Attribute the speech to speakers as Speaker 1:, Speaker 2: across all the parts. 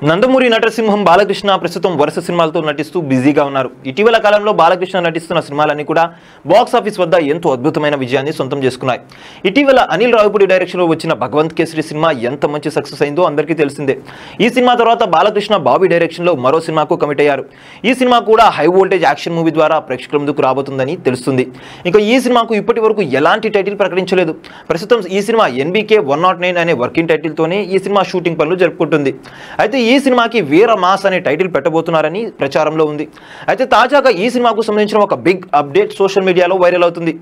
Speaker 1: నందమూరి నటసింహం బాలకృష్ణ ప్రస్తుతం వరుస సినిమాలతో నటిస్తూ బిజీగా ఉన్నారు. ఇటీవల కాలంలో బాలకృష్ణ నటిస్తున్న సినిమాలన్నీ కూడా బాక్స్ ఆఫీస్ వద్ద ఎంతో అద్భుతమైన విజయాన్ని సొంతం చేసుకున్నాయి. ఇటీవల అనిల్ రావిపూడి డైరెక్షన్లో వచ్చిన భగవంత్ కేసరి సినిమా ఎంత మంచి సక్సెస్ అయిందో అందరికీ తెలిసిందే. ఈ సినిమా తర్వాత బాలకృష్ణ బాబీ డైరెక్షన్లో మరో సినిమాకు కమిట్ అయ్యారు. ఈ సినిమా కూడా హై వోల్టేజ్ యాక్షన్ మూవీ ద్వారా ప్రేక్షకుల ముందుకు రాబోతుందని తెలుస్తుంది. ఇంకా ఈ సినిమాకు ఇప్పటి వరకు ఎలాంటి టైటిల్ ప్రకటించలేదు. ప్రస్తుతం ఈ సినిమా NBK 109 అనే వర్కింగ్ టైటిల్తోనే ఈ సినిమా షూటింగ్ పనులు జరుపుకుంటుంది. అయితే ఈ సినిమాకి వీర మాస్ అనే టైటిల్ పెట్టబోతున్నారని ప్రచారంలో ఉంది. అయితే తాజాగా ఈ సినిమాకు సంబంధించిన ఒక బిగ్ అప్డేట్ సోషల్ మీడియాలో వైరల్ అవుతుంది.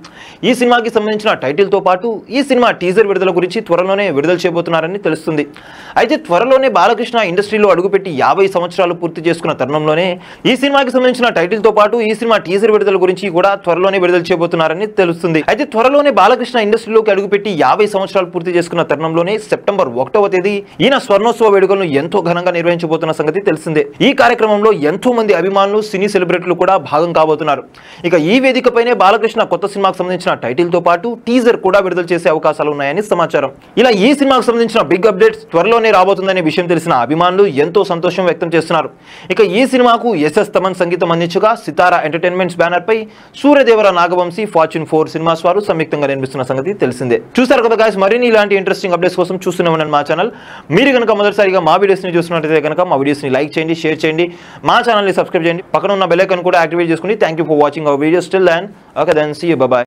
Speaker 1: ఈ సినిమాకి సంబంధించిన టైటిల్తో పాటు ఈ సినిమా టీజర్ విడుదల గురించి త్వరలోనే విడుదల చేయబోతున్నారని తెలుస్తుంది. అయితే త్వరలోనే బాలకృష్ణ ఇండస్ట్రీలో అడుగుపెట్టి 50 సంవత్సరాలు పూర్తి చేసుకున్న తరుణంలోనే ఈ సినిమాకి సంబంధించిన టైటిల్తో పాటు ఈ సినిమా టీజర్ విడుదల గురించి కూడా త్వరలోనే విడుదల చేయబోతున్నారని తెలుస్తుంది. అయితే త్వరలోనే బాలకృష్ణ ఇండస్ట్రీలోకి అడుగుపెట్టి 50 సంవత్సరాలు పూర్తి చేసుకున్న తరుణంలోనే సెప్టెంబర్ 1వ తేదీ ఈయన స్వర్ణోత్సవ వేడుకలను ఎంతో ఘనంగా నిర్వహించబోతున్న సంగతి తెలిసిందే. ఈ కార్యక్రమంలో ఎంతో మంది అభిమానులు సినీ సెలబ్రిటీలు కూడా భాగం కాబోతున్నారు. ఇక ఈ వేదికపైనే బాలకృష్ణ కొత్త సినిమాకు సంబంధించిన టైటిల్ తో పాటు టీజర్ కూడా విడుదల చేసే అవకాశాలు ఉన్నాయని సమాచారం. ఇలా ఈ సినిమాకు సంబంధించిన బిగ్ అప్డేట్స్ త్వరలోనే రాబోతుందనే విషయం తెలిసిన అభిమానులు ఎంతో సంతోషం వ్యక్తం చేస్తున్నారు. ఇక ఈ సినిమాకు SS తమన్ సంగీతం అందించగా సితారా ఎంటర్టైన్మెంట్స్ బ్యానర్ పై సూర్యదేవర నాగవంశీ ఫార్చ్యూన్ 4 సినిమాస్ వారు సంయుక్తంగా నిర్మిస్తున్న సంగతి తెలిసిందే. చూసారు కదా గాయ్స్, మరిన్ని ఇలాంటి ఇంట్రెస్టింగ్ అప్డేట్స్ కోసం చూస్తూనే ఉండండి మా ఛానల్. మీరు కనుక మొదటిసారిగా మా వీడియోస్ ని చూస్తున్నట్లయితే కనుక మా వీడియోస్ ని లైక్ చేయండి, షేర్ చేయండి, మా ఛానల్ ని సబ్స్క్రైబ్ చేయండి, పక్కన ఉన్న బెల్ ఐకాన్ కూడా యాక్టివేట్ చేసుకోండి. Thank you for watching our videos. Till then okay then see you, bye by.